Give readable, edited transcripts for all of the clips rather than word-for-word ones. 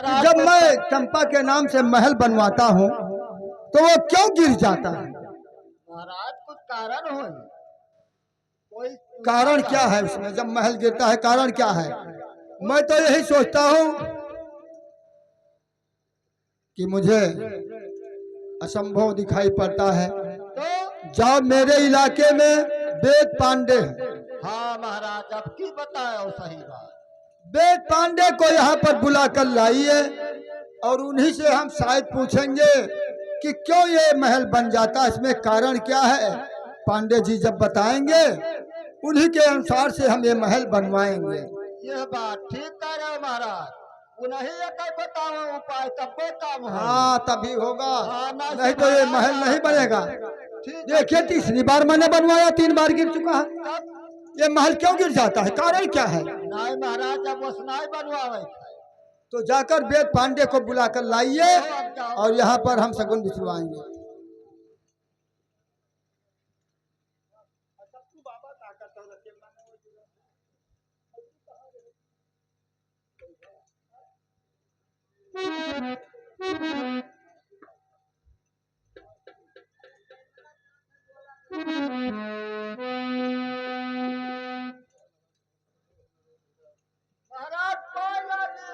कि जब मैं चंपा के नाम से महल बनवाता हूँ तो वो क्यों गिर जाता है? महाराज कुछ कारण हो, कोई कारण क्या है उसमें? जब महल गिरता है कारण क्या है? मैं तो यही सोचता हूँ कि मुझे असंभव दिखाई पड़ता है। तो जब मेरे इलाके में वेद पांडे हैं, हाँ महाराज, अब की बताओ सही बात। वेद पांडे को यहाँ पर बुला कर लाइए और उन्हीं से हम शायद पूछेंगे कि क्यों ये महल बन जाता है, इसमें कारण क्या है। पांडे जी जब बताएंगे उन्हीं के अनुसार से हम ये महल बनवाएंगे। यह बात ठीक कह रहे हो महाराज, उन्हें एक बताओ उपाय, तब वो काम है। हाँ तभी होगा, हाँ, नहीं तो ये महल नहीं बनेगा। ठीक देखिए तीसरी बार मैंने बनवाया, 3 बार गिर चुका है। तब ये महल क्यों गिर जाता है, कारण क्या है? नहीं महाराज, जब वो सुनाई बनवावे तो जाकर वेद पांडे को बुलाकर लाइए और यहाँ पर हम शगुन बिछवाएंगे। महाराज बोला जी।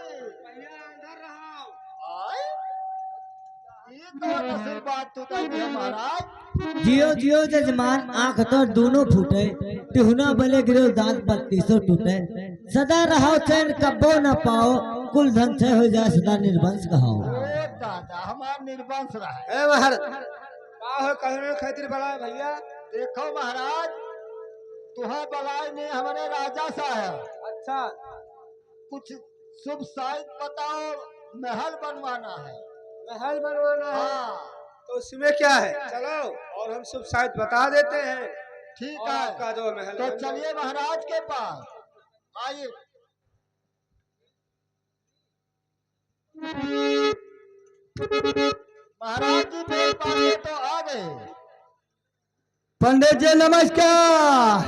आए? ये कौन असल बात तू कहती है महाराज? जियो जियो जजमान आंख तो दोनों फूटे, टिहुना बले गिरो दांत बत्तीसों टूटे। सदा रहो चैन कब्बो न पाओ, कुल धन से हो जाए सदा निर्वंश कहो। ओ दादा, हमारा निर्वंश रहा है। ए महाराज का हो कहने खातिर बड़ा भैया? देखो महाराज, तुहा बलाई ने हमारे राजा साहब अच्छा कुछ शुभ साइड बताओ, महल बनवाना है। महल बनवाना है हाँ तो उसमें क्या है, चलो और हम सब शायद बता देते हैं। ठीक और है, आपका जो महल तो बन चलिए महाराज के पास आइए। महाराज जी मेरे पास तो आ गए। पंडित जी नमस्कार।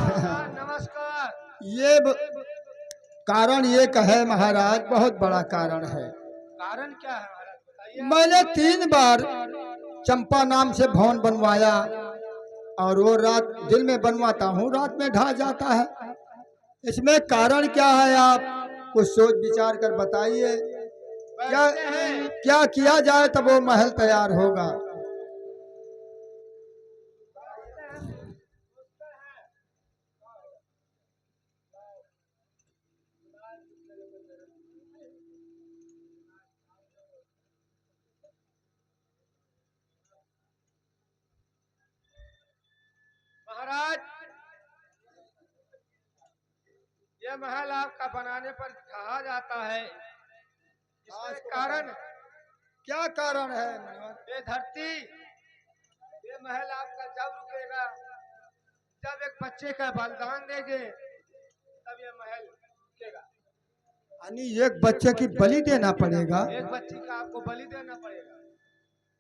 नमस्कार। ये कारण ये कहे महाराज, बहुत बड़ा कारण है। कारण क्या है महाराज बताइए। मैंने 3 बार चंपा नाम से भवन बनवाया और वो रात दिन में बनवाता हूँ, रात में ढह जाता है। इसमें कारण क्या है, आप कुछ सोच विचार कर बताइए। क्या क्या किया जाए तब वो महल तैयार होगा? महाराज, यह महल आपका बनाने पर कहा जाता है, इसमें कारण क्या कारण है? ये धरती, ये महल आपका जब रुकेगा, जब एक बच्चे का बलिदान देंगे तब ये महल रुकेगा। यानी एक बच्चे की बलि देना पड़ेगा एक बच्चे का आपको बलि देना पड़ेगा,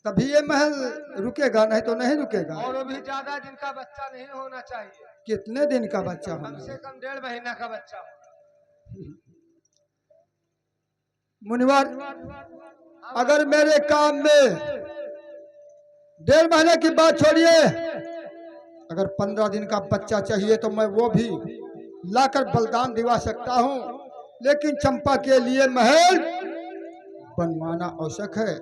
तभी ये महल रुकेगा, नहीं तो नहीं रुकेगा। और वो भी ज्यादा दिन का बच्चा नहीं होना चाहिए, कितने दिन का बच्चा कम होना? से कम 1.5 महीना का बच्चा हो। मुनिवर, अगर मेरे काम में 1.5 महीने की बात छोड़िए, अगर 15 दिन का बच्चा चाहिए तो मैं वो भी लाकर बलिदान दिवा सकता हूँ, लेकिन चंपा के लिए महल बनवाना आवश्यक है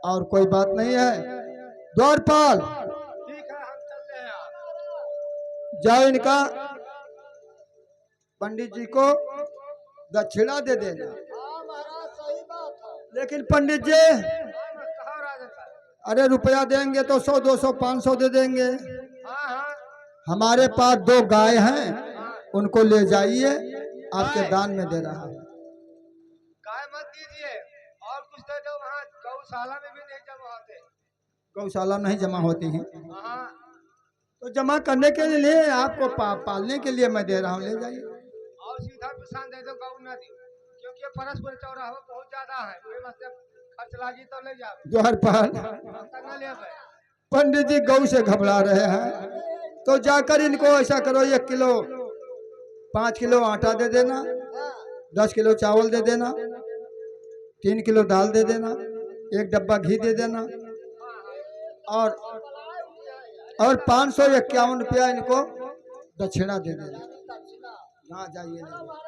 और कोई बात नहीं है। द्वारपाल ठीक है, हम चलते हैं। आप जाओ, इनका पंडित जी को दक्षिणा दे देना। हाँ महाराज सही बात है। लेकिन पंडित जी, कहा राजा साहब। अरे रुपया देंगे तो 100, 200, 500 दे देंगे। हाँ हाँ, हमारे पास 2 गाय हैं, उनको ले जाइए, आपके दान में दे रहा हूँ। गाय मत दीजिए, और कुछ दे दो, वहाँ गौशाला में भी नहीं जमा होते। गौशाला नहीं जमा होती है हाँ, तो जमा करने के लिए आपको पालने के लिए मैं दे रहा हूँ, ले जाइए। और सीधा पिसान दे दो, गौ न दी, क्योंकि परस्पर चौराहा बहुत ज्यादा है, वही वास्ते खर्च लागी तो ले जाओ। द्वारपाल, न ले भाई। पंडित जी गौ से घबरा रहे हैं, तो जाकर इनको ऐसा करो, 1 किलो 5 किलो आटा दे देना, 10 किलो चावल दे देना, 3 किलो दाल दे देना, 1 डब्बा घी दे देना, और 551 रुपया इनको दक्षिणा दे देना। हाँ जाइए ले लो।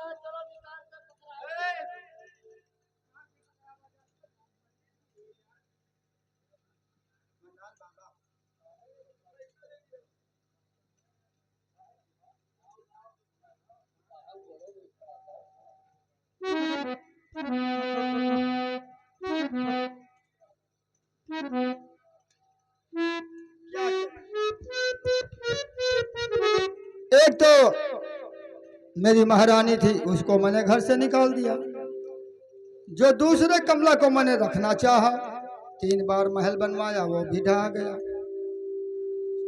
एक तो मेरी महारानी थी, उसको मैंने घर से निकाल दिया। जो दूसरे कमला को मैंने रखना चाहा, 3 बार महल बनवाया, वो भी ढहा गया।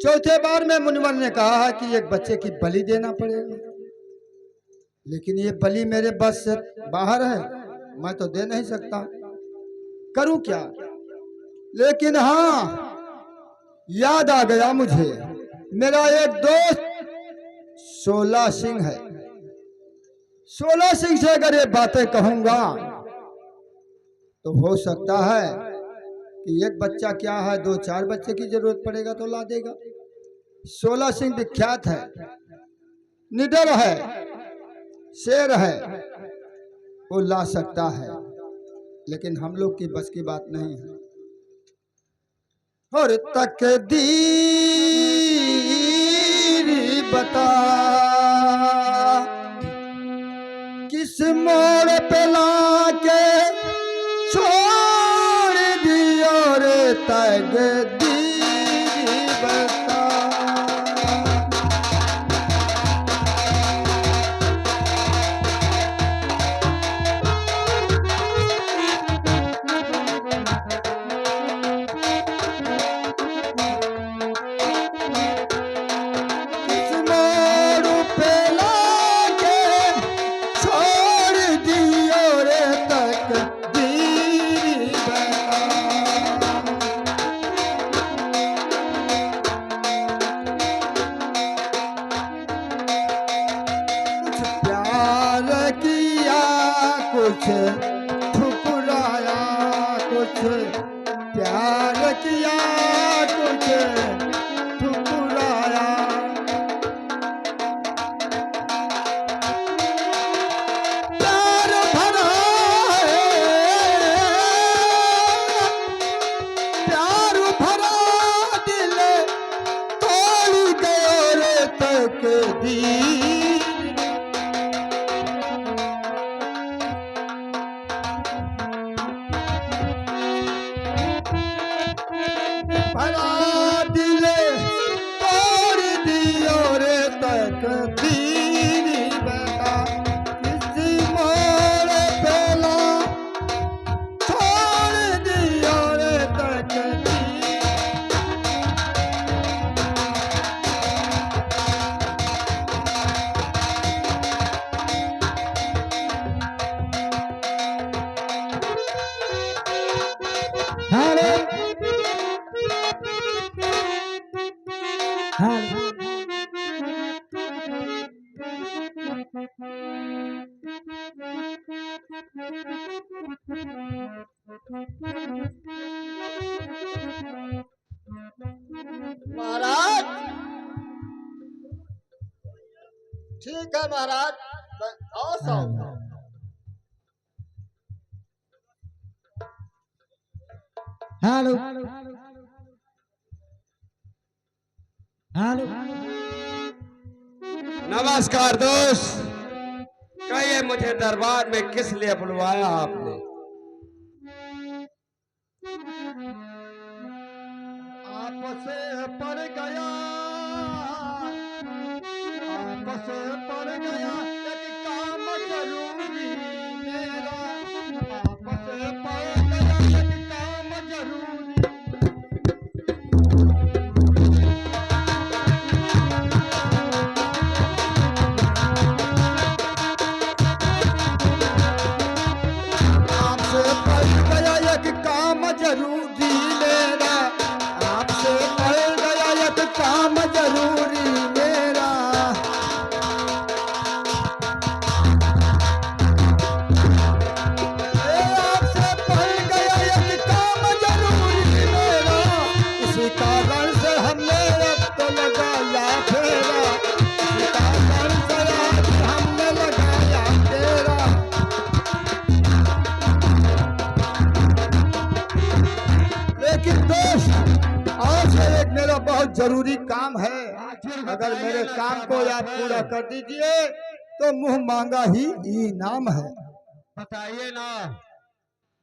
चौथे बार में मुनिवर ने कहा है कि एक बच्चे की बलि देना पड़ेगा, लेकिन ये बलि मेरे बस से बाहर है, मैं तो दे नहीं सकता, करूं क्या। लेकिन हाँ, याद आ गया मुझे, मेरा एक दोस्त 16 सिंह है। 16 सिंह से अगर ये बातें कहूंगा तो हो सकता है कि एक बच्चा क्या है, 2-4 बच्चे की जरूरत पड़ेगा तो ला देगा। 16 सिंह विख्यात है, निडर है, शेर है, वो ला सकता है, लेकिन हम लोग की बस की बात नहीं है। और तकदीर बता किस मोड़ पे लाके छोड़ दियो रे, तकदीर बता। कुछ ठुकराया, कुछ प्यार किया, कुछ ठुकराया। प्यार भरा है, प्यार भरा दिल तोड़ गयो रे तकदीर। भरा दिल तोड़ दियो रे तकदीर बता, किसी मोड़ पे ला छोड़ दियो रे तकदीर। हेलो महाराज ठीक है महाराज, आओ सो। हेलो हेलो नमस्कार दोस्त, कहिए मुझे दरबार में किस लिए बुलवाया आपने? आपस पड़ गया, आपस पड़ गया एक काम जरूरी मेरा, आपस पड़ गया एक काम जरूरी। आपसे पड़ गया एक काम जरूरी मेरा, आपसे पड़ गया एक काम जरूरी मेरा। आपसे जरूरी काम है। अगर मेरे काम को आप पूरा कर दीजिए तो मुंह मांगा ही इनाम है। बताइए ना।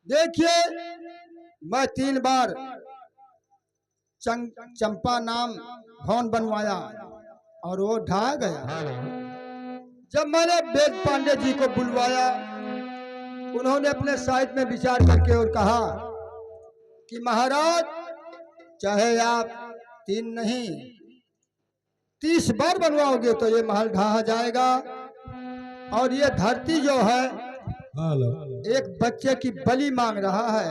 देखिए, मैं 3 बार चंपा नाम भवन बनवाया और वो ढा गया। जब मैंने वेद पांडे जी को बुलवाया, उन्होंने अपने साहित्य में विचार करके और कहा कि महाराज, चाहे आप 3 नहीं 30 बार बनवाओगे तो ये महल ढहा जाएगा। और ये धरती जो है एक बच्चे की बलि मांग रहा है।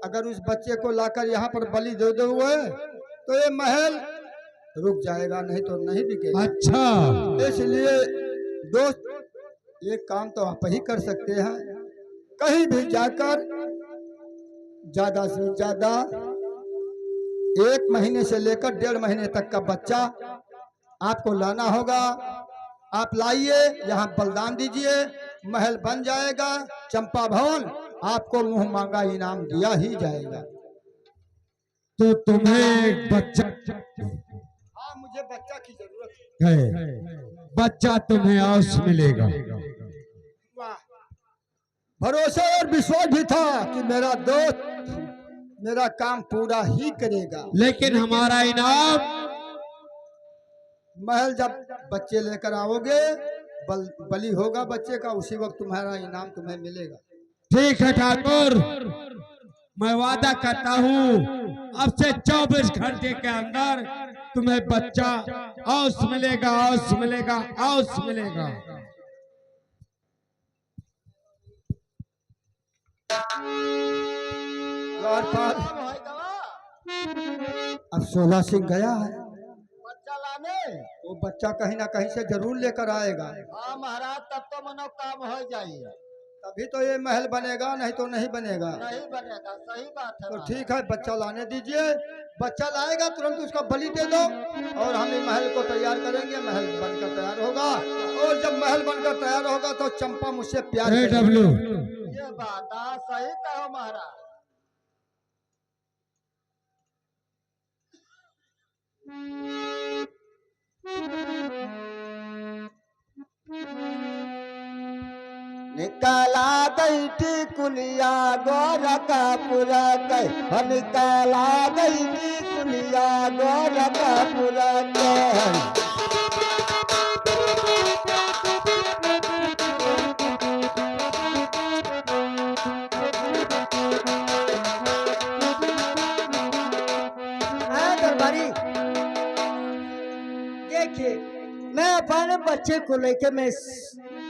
अगर उस बच्चे को लाकर यहाँ पर बलि दे दोगे तो ये महल रुक जाएगा, नहीं तो नहीं बिकेगा। अच्छा, इसलिए दोस्त, ये काम तो आप ही कर सकते हैं। कहीं भी जाकर ज्यादा से ज्यादा 1 महीने से लेकर 1.5 महीने तक का बच्चा आपको लाना होगा। आप लाइए, यहाँ बलिदान दीजिए, महल बन जाएगा। चंपा भवन आपको मुंह मांगा इनाम दिया ही जाएगा। तो तुम्हें एक बच्चा हाँ, मुझे बच्चा की जरूरत है। है, बच्चा तुम्हें अवश्य मिलेगा। वाह, भरोसा और विश्वास भी था कि मेरा दोस्त मेरा काम पूरा ही करेगा। लेकिन हमारा इनाम महल जब बच्चे लेकर आओगे, बलि होगा बच्चे का, उसी वक्त तुम्हारा इनाम तुम्हें मिलेगा। ठीक है ठाकुर, मैं वादा करता हूँ अब से 24 घंटे के अंदर तुम्हें बच्चा अवश्य मिलेगा, अवश्य मिलेगा, अवश्य मिलेगा। द्वारपाल भाई दवा अब 16 सिंह गया है, बच्चा लाने। वो बच्चा कहीं ना कहीं से जरूर लेकर आएगा। हाँ महाराज, तब तो मनो काम हो जाइए। तभी तो ये महल बनेगा, नहीं तो नहीं बनेगा। नहीं बनेगा, सही बात है तो महाराज। ठीक है, बच्चा लाने दीजिए। बच्चा लाएगा तुरंत उसका बलि दे दो और हम ये महल को तैयार करेंगे। महल बनकर तैयार होगा और जब महल बनकर तैयार होगा तो चंपा मुझसे प्यार करेगी। डब्ल्यू, ये बात हाँ सही कहो महाराज। निकाला गई टिकुलिया गोरा का पूरा गई, निकाला गई टिकुलिया गोरा का पूरा गई। दरबारी, देखिए, मैं अपने बच्चे को लेकर मैं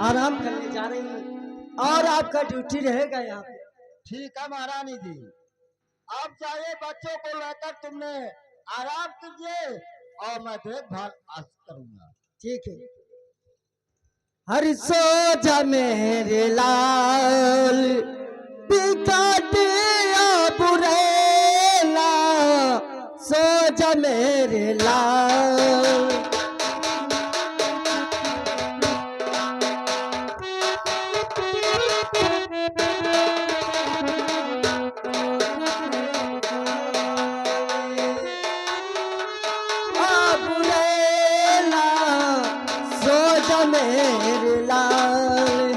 आराम करने जा रही हूँ और आपका ड्यूटी रहेगा यहाँ पे। ठीक है महारानी जी, आप जाइए, बच्चों को लेकर तुमने आराम कीजिए और मैं देखभाल आज करूंगा। ठीक है। हरि सोजा मेरे लाल पिकाटिया बुरेला, सोजा मेरे लाल। बुरेला सोजा मेरे लाल।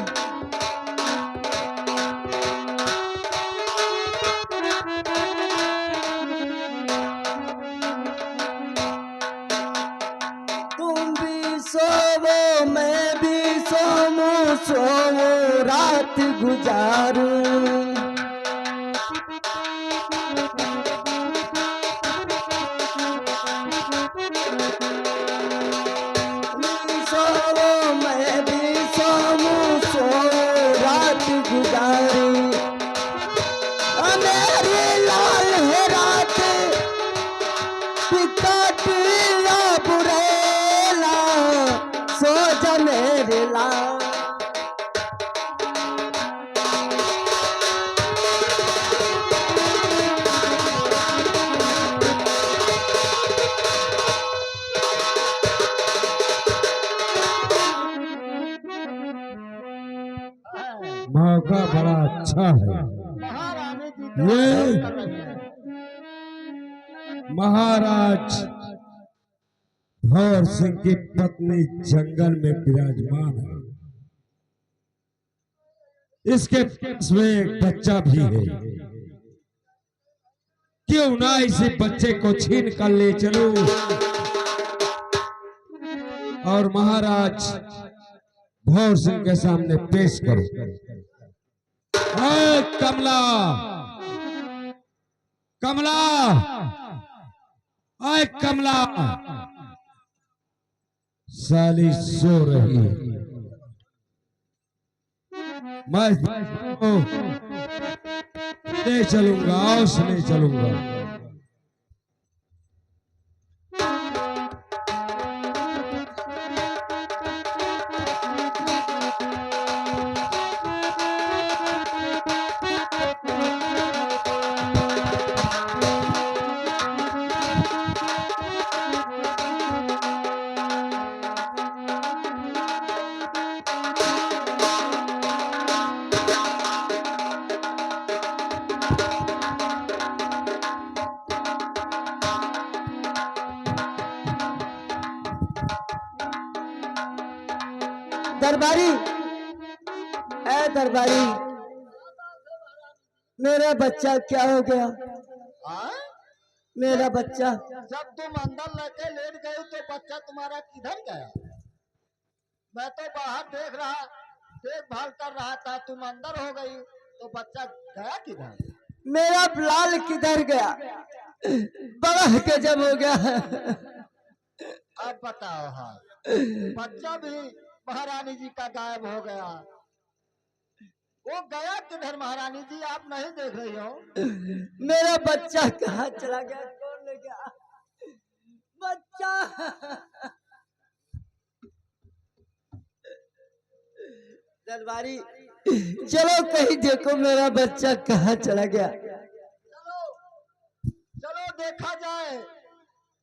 तुम भी सोवो मैं भी सोऊं, सोवो रात गुजारूं। सोवो मैं भी सोऊं, सो रात गुजारूं। मेरी लाल है रात पिकाटिया बुरेला, सो जा मेरे लाल। मौका बड़ा अच्छा है। महारानी जी तो ये आराम कर रही हैं। महाराज भौर सिंह की पत्नी जंगल में विराजमान है। इसके पास में एक बच्चा भी है। क्यों ना इसी बच्चे को छीन कर ले चलूं और महाराज भौर सिंह के सामने पेश करूं। ओए कमला, कमला, ओए कमला, साली सो रही है। मैं ले चलूंगा, ले चलूंगा। दरबारी, ए दरबारी, मेरा बच्चा क्या हो गया? हाँ? मेरा बच्चा जब तुम अंदर लेके लेट गई तो बच्चा तुम्हारा किधर गया? मैं तो बाहर देखभाल कर रहा था, तुम अंदर हो गई तो बच्चा गया किधर? मेरा लाल किधर गया? बड़ा गजब हो गया। अब बताओ हाल। बच्चा भी महारानी जी का गायब हो गया। वो गया किधर महारानी जी, आप नहीं देख रही हो? मेरा बच्चा कहाँ चला गया? कौन ले गया बच्चा? दरबारी, चलो कहीं देखो मेरा बच्चा कहाँ चला गया। चलो देखा जाए,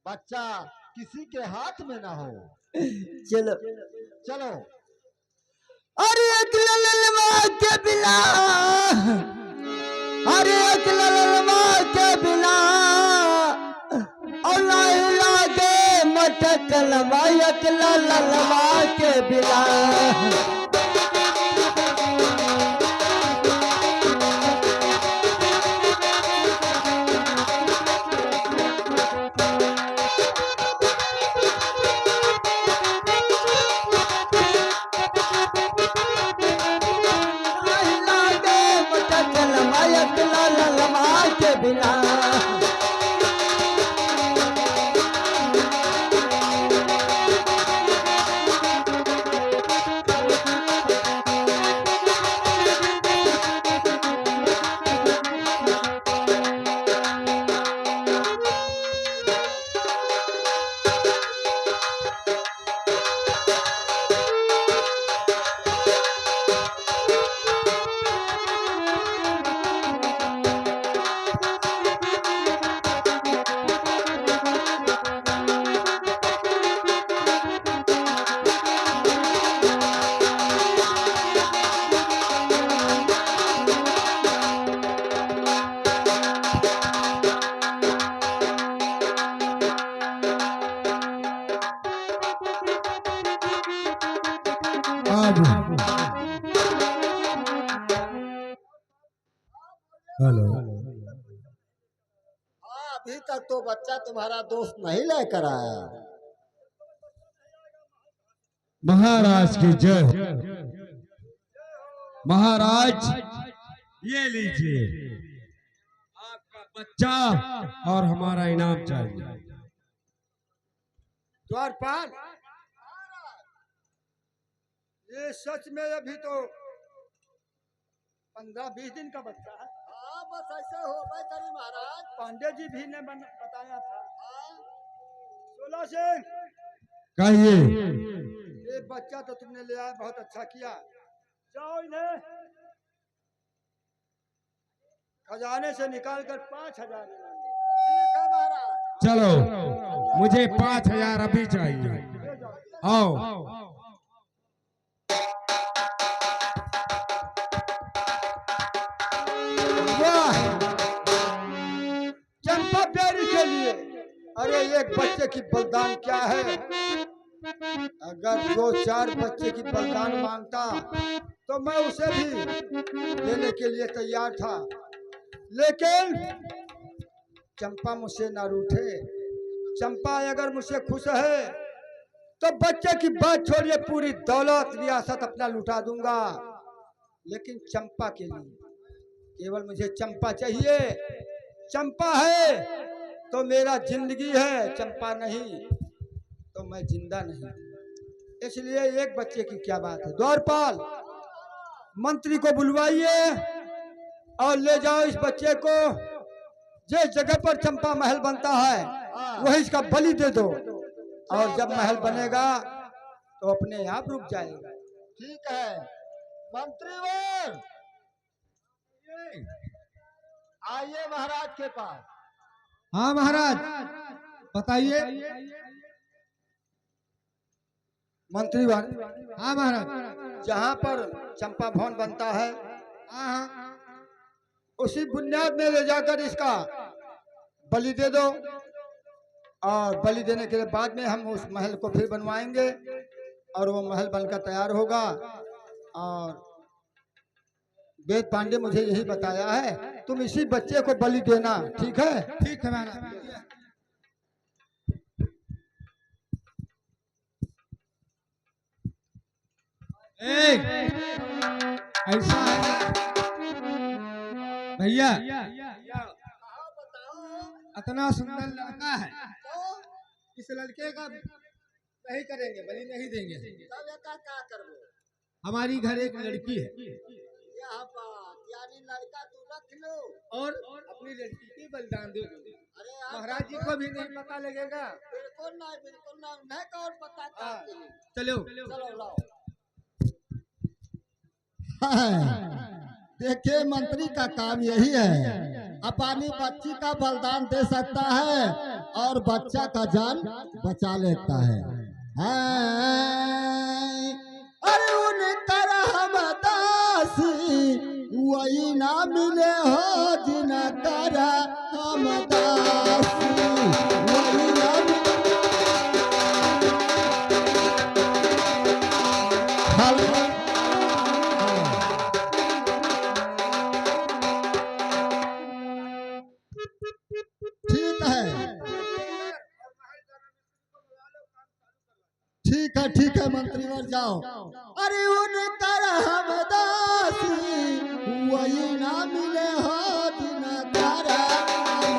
बच्चा किसी के हाथ में ना हो। चलो चलो। अरे एक ललमा के बिना, अरे एक ललमा के बिना और लागे मटकलमा, एक ललमा के बिना। हेलो, हाँ, अभी तक तो बच्चा तुम्हारा दोस्त नहीं लेकर आया। महाराज की जय। महाराज ये लीजिए आपका बच्चा और हमारा इनाम चाहिए। द्वारपाल, ये सच में अभी तो 15-20 दिन का बच्चा है। हाँ, बस ऐसे हो भाई करी महाराज। पांडे जी भी ने बताया था। 16 से कहिए। ये बच्चा तो तुमने ले आया, बहुत अच्छा किया। जाओ इन्हें खजाने से निकाल कर 5,000 ठीक है महाराज। चलो, मुझे 5,000 अभी चाहिए। आओ। चंपा प्यारी के लिए, अरे एक बच्चे की बलिदान क्या है। अगर 2-4 बच्चे की बलिदान मांगता तो मैं उसे भी देने के लिए तैयार था, लेकिन चंपा मुझसे ना रूठे। चंपा अगर मुझसे खुश है तो बच्चे की बात छोड़िए, पूरी दौलत रियासत अपना लुटा दूंगा। लेकिन चंपा के लिए केवल मुझे चंपा चाहिए। चंपा है तो मेरा जिंदगी है, चंपा नहीं तो मैं जिंदा नहीं। इसलिए एक बच्चे की क्या बात है। द्वारपाल, मंत्री को बुलवाइए और ले जाओ इस बच्चे को। जिस जगह पर चंपा महल बनता है वही इसका बलि दे दो, और जब महल बनेगा तो अपने आप रुक जाएगा। ठीक है मंत्रीवर, आइए महाराज के पास। हाँ महाराज, बताइए। मंत्रीवर, हाँ महाराज। जहाँ पर चंपा भवन बनता है हाँ उसी बुनियाद में ले जाकर इसका बलि दे दो, और बलि देने के बाद में हम उस महल को फिर बनवाएंगे और वो महल बनकर तैयार होगा। और वेद पांडे मुझे यही बताया है, तुम इसी बच्चे को बलि देना। ठीक है? ठीक है महाराज। ऐसा है भैया, इतना सुंदर लड़का है, इस लड़के का नहीं करेंगे, बलि नहीं देंगे। तब एका क्या करबो? हमारी घर एक लड़की है यहाँ बात, यानी लड़का तू रख लो और अपनी लड़की की बलिदान दे दो। अरे आप महाराज जी को भी नहीं पता लगेगा। बिल्कुल नहीं, मैं कौन पता चाहती हूँ। चलो चलो लाओ। देखिए मंत्री का काम यही है, अपनी बच्ची का बलिदान दे सकता है और बच्चा का जान बचा लेता है। अरे उनकर हम दासी वही ना मिले हो जिनकर हम दासी वही ना मिले। हेलो ठीक है मंत्रीवर जाओ। अरे उनकर हम दासी वही ना मिले हो जिनकर हम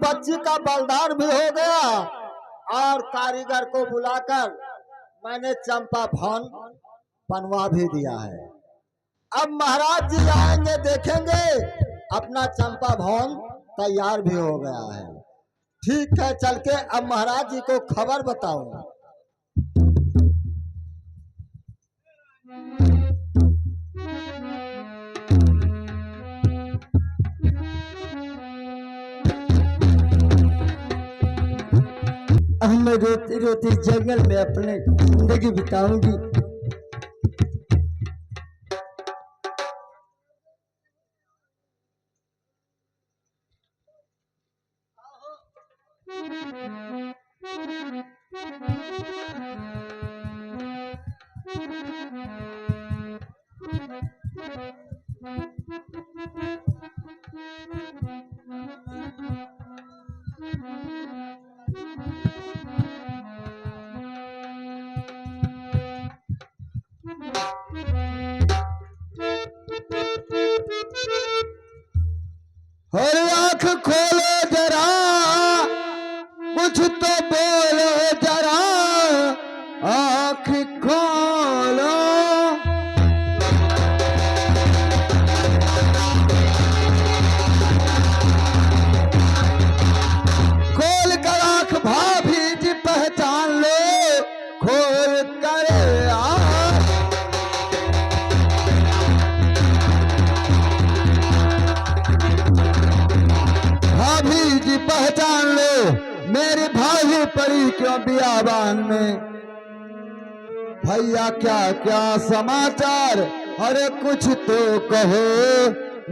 बच्ची का बलिदान भी हो गया और कारीगर को बुलाकर मैंने चंपा भवन बनवा भी दिया है। अब महाराज जी आएंगे, देखेंगे अपना चंपा भवन तैयार भी हो गया है। ठीक है, चल के अब महाराज जी को खबर बताऊंगा। अब मैं रोती रोती जंगल में अपने जिंदगी बिताऊंगी। अरे आंख खोलो जरा, कुछ तो बोलो जरा, आंख खोलो। खोल कर आंख भाभी जी पहचान लो, खोल कर आंख। भाभी जी पहचान लो, मेरी भाभी पड़ी क्यों बियाबान में। भैया क्या क्या समाचार, अरे कुछ तो कहो,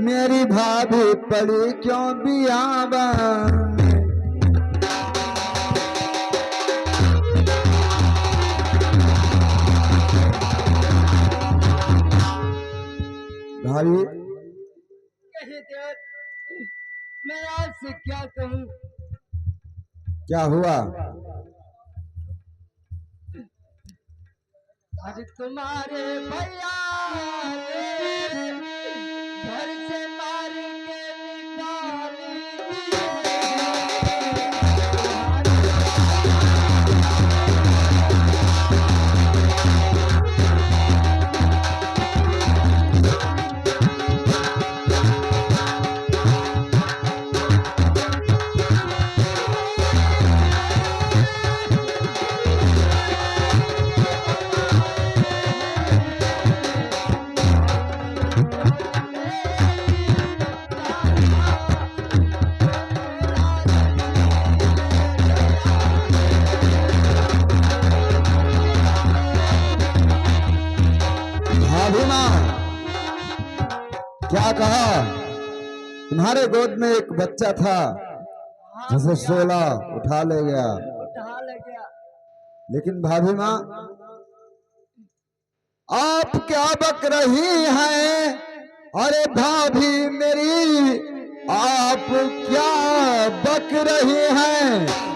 मेरी भाभी पड़ी क्यों बियाबान में। भाभी कहे देव, मैं आपसे क्या कहूँ। क्या हुआ? आज तुम्हारे भैया ने घर से मार के निकाल दिए। भाभी माँ क्या कहा? तुम्हारे गोद में एक बच्चा था जिसे 16 उठा ले गया। उठा ले गया। लेकिन भाभी माँ आप क्या बक रही हैं? अरे भाभी मेरी आप क्या बक रही हैं?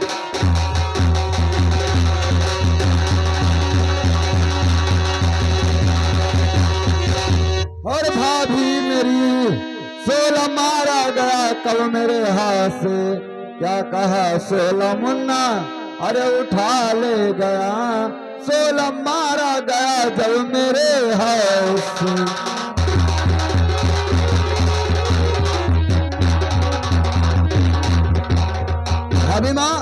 और भाभी मेरी 16 मारा गया कल मेरे हाथ से। क्या कहा 16 मुन्ना, अरे उठा ले गया। 16 मारा गया जब मेरे हाथ से। भाभी माँ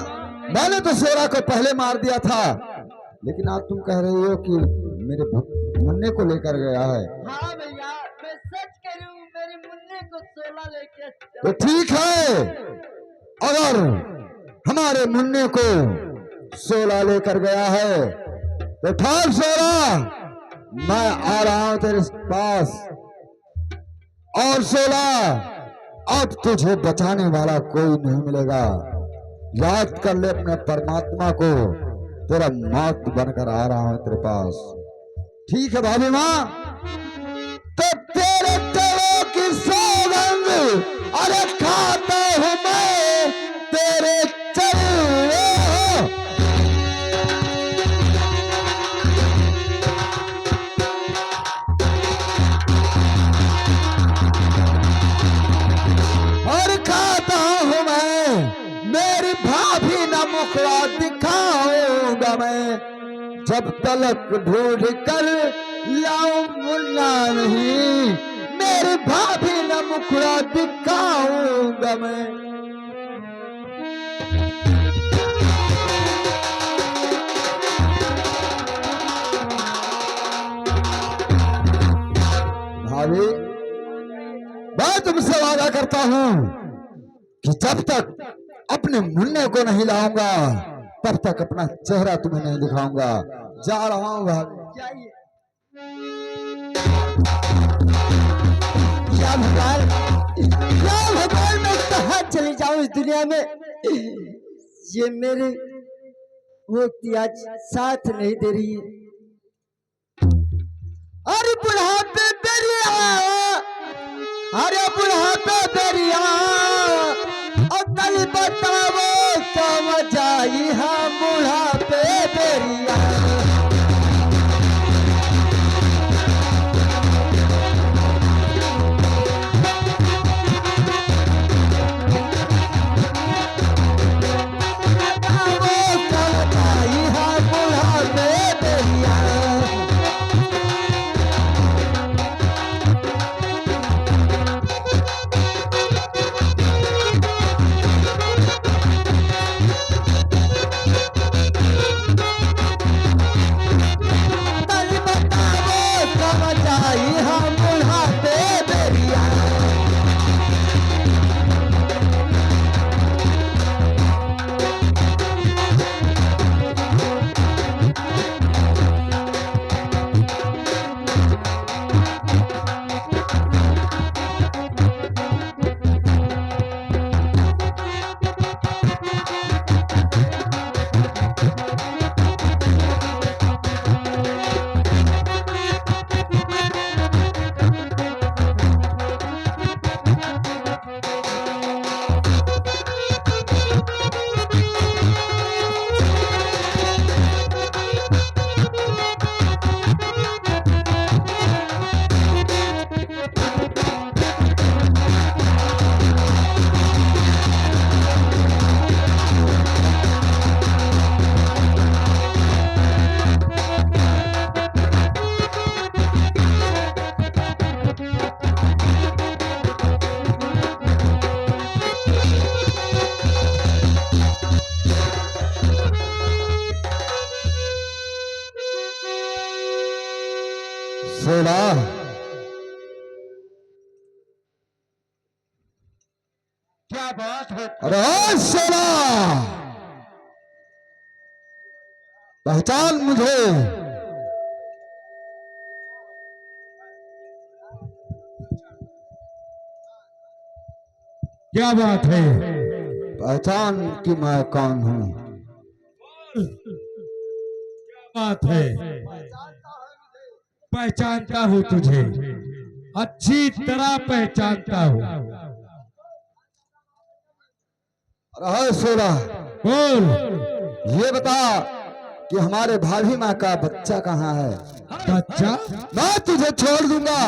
मैंने तो 16 को पहले मार दिया था, लेकिन आज तुम कह रही हो कि मेरे मुन्ने को लेकर गया है। हाँ भैया, मैं सच कह रही हूँ, मेरे मुन्ने को 16 लेके तो ठीक है, अगर हमारे मुन्ने को 16 लेकर गया है तो ठाक 16 मैं आ रहा हूं तेरे पास। और 16 अब तुझे बचाने वाला कोई नहीं मिलेगा। याद कर ले अपने परमात्मा को, तेरा मौत बनकर आ रहा हूं तेरे पास। ठीक है भाभी माँ? तो तेरे चलो की सौगंध अरे खाता हूं मैं तेरे चलो। और खाता हूं मैं, मेरी भाभी न मुखड़ा दिखाऊंगा मैं। जब तलक ढूंढ कर लाऊं मुन्ना नहीं, मेरी भाभी न मुखड़ा दिखाऊंगा मैं। मैं तुमसे वादा करता हूं कि जब तक अपने मुन्ने को नहीं लाऊंगा तब तक अपना चेहरा तुम्हें नहीं दिखाऊंगा। जा रहा हूं भाभी। जाइए। या भगवान मैं कहाँ चली जाऊं इस दुनिया में। ये मेरे मुक्ति आज साथ नहीं दे रही है। अरे बुढ़ापे बेरिया, अरे बुढ़ापे बेरिया, और कल बताओ क्या मजा यहाँ बुढ़ापे बेरिया। सोना, क्या बात है? अरे सोना, पहचान मुझे। क्या बात है? पहचान कि मैं कौन हूँ। क्या बात है? पहचानता हूँ तुझे, अच्छी तरह पहचानता हूँ। अरे सोना, बोल। ये बता कि हमारे भाभी माँ का बच्चा कहाँ है। बच्चा? मैं तुझे छोड़ दूंगा,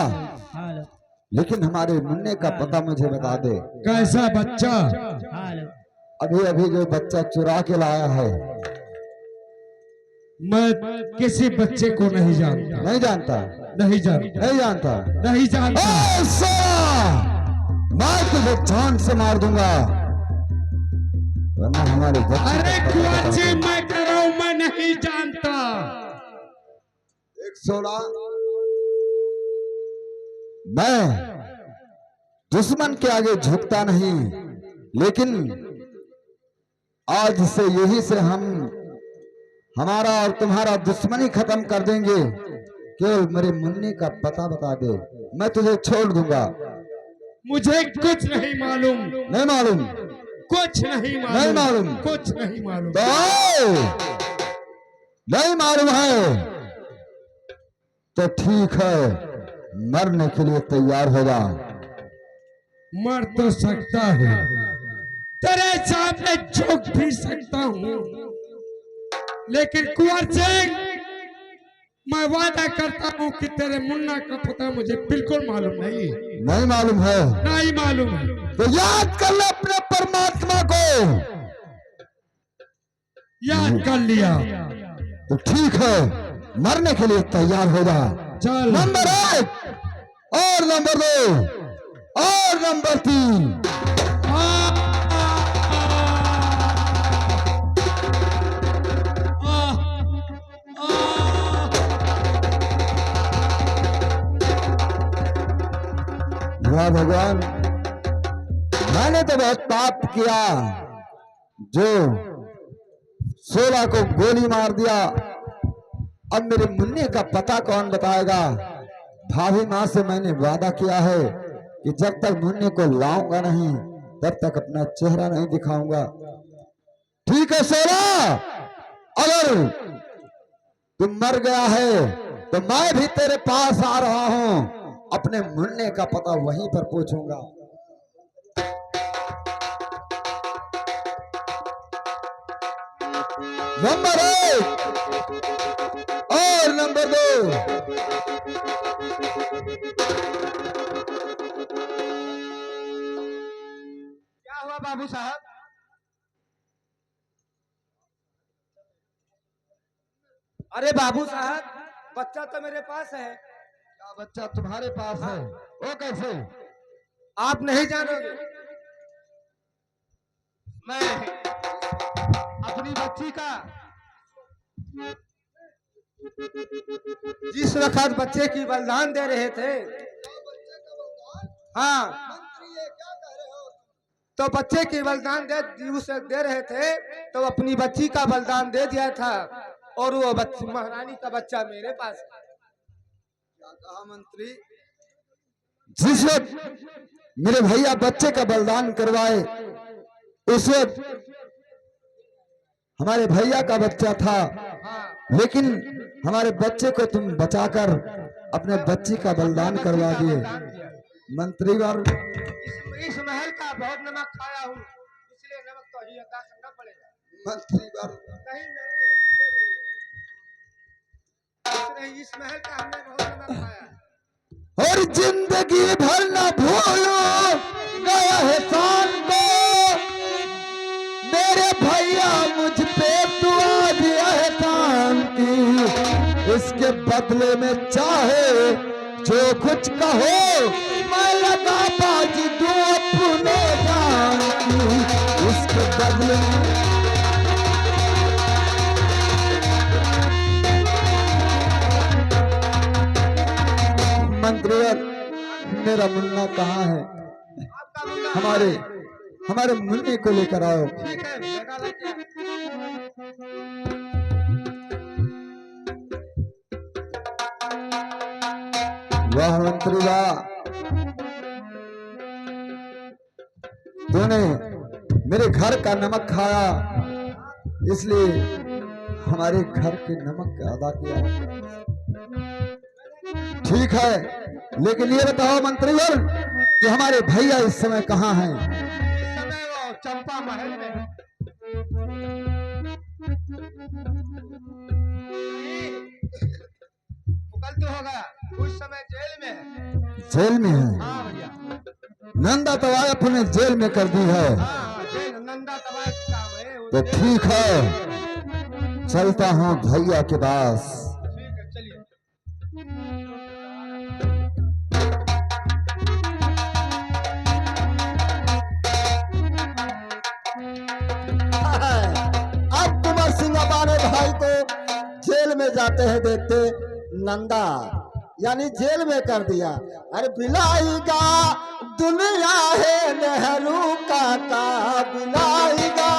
लेकिन हमारे मुन्ने का पता मुझे बता दे। कैसा बच्चा? अभी अभी जो बच्चा चुरा के लाया है। मैं किसी बच्चे को नहीं जानता। नहीं जानता? नहीं जानता। नहीं जानता? नहीं जानता। ओ सोना, मैं तुझे जान से मार दूंगा, वरना हमारे बच्चे का अरे पता कुंवर बता जी, दे। मैं कह रहा हूं मैं नहीं जानता। एक सोना, मैं दुश्मन के आगे झुकता नहीं, लेकिन आज से यही से हमारा और तुम्हारा दुश्मनी खत्म कर देंगे। केवल मेरे मुन्ने का पता बता दे, मैं तुझे छोड़ दूंगा। मुझे कुछ नहीं मालूम। नहीं मालूम? कुछ नहीं मालूम। नहीं मालूम? कुछ नहीं मालूम। तो नहीं मालूम है तो ठीक है, मरने के लिए तैयार हो जा। मर तो सकता हूँ, तेरे सामने झुक भी सकता हूँ, लेकिन कुंवर सिंह, मैं वादा करता हूँ कि तेरे मुन्ना का पता मुझे बिल्कुल मालूम नहीं है। नहीं मालूम है नहीं मालूम है। तो याद कर ले अपने परमात्मा को। याद कर लिया तो ठीक है, मरने के लिए तैयार हो जा। चल। नंबर 1 और नंबर 2 और नंबर 3। वाह भगवान, मैंने तो बहुत पाप किया जो 16 को गोली मार दिया। अब मेरे मुन्ने का पता कौन बताएगा? भाभी माँ से मैंने वादा किया है कि जब तक मुन्ने को लाऊंगा नहीं तब तक अपना चेहरा नहीं दिखाऊंगा। ठीक है 16, अगर तुम मर गया है तो मैं भी तेरे पास आ रहा हूं, अपने मुन्ने का पता वहीं पर पूछूंगा। नंबर 1 और नंबर 2। क्या हुआ बाबू साहब? अरे बाबू साहब, बच्चा तो मेरे पास है। क्या बच्चा तुम्हारे पास है? वो कैसे? आप नहीं जानोगे। मैं अपनी बच्ची का जिस वक्त बच्चे की बलिदान दे रहे थे, हाँ, तो बच्चे की बलिदान दे रहे थे तो अपनी बच्ची का बलिदान दे दिया था, और वो बच्ची महारानी का बच्चा मेरे पास है। क्या कहा मंत्री? जिस वक्त मेरे भैया बच्चे का बलिदान करवाए उस वक्त हमारे भैया का बच्चा था, लेकिन हमारे बच्चे को तुम बचाकर अपने बच्ची का बलिदान करवा दिए। मंत्री बार इस महल का बहुत नमक खाया हूँ, इसलिए नमक तो ही अदा करना पड़ेगा। मंत्री बार नहीं नहीं, इस महल का हमने बहुत नमक खाया है। और जिंदगी भर न भूलो गया एहसान को, मेरे भैया मुझ पे दुआ दिया एहसान की, इसके बदले में चाहे जो कुछ कहो मैं लगा बाजी दूं अपने जान की, इसके बदले में। मंत्री मेरा मुन्ना कहाँ है? आपका मुन्ना हमारे मुन्ने को लेकर आओ। ठीक है, बेटा लेके आ। वाह मंत्री वाह, तूने मेरे घर का नमक खाया इसलिए हमारे घर के नमक का अदा किया। ठीक है, लेकिन ये बताओ मंत्रीवर कि हमारे भैया इस समय कहाँ हैं? इस समय वो चंपा महल में है। वो कल तो होगा, उस समय जेल में है। जेल में है? हाँ भैया, नंदा तवायफ अपने जेल में कर दी है। हाँ, जेल नंदा तबाय का काम है। वो तो जेल- ठीक है, चलता हूँ भैया के पास। ठीक है, चलिए। अब कुंवर सिंह अपने भाई को जेल में जाते हैं देखते, नंदा यानी जेल में कर दिया। अरे बिलाएगा दुनिया है नेहरू का बिलाएगा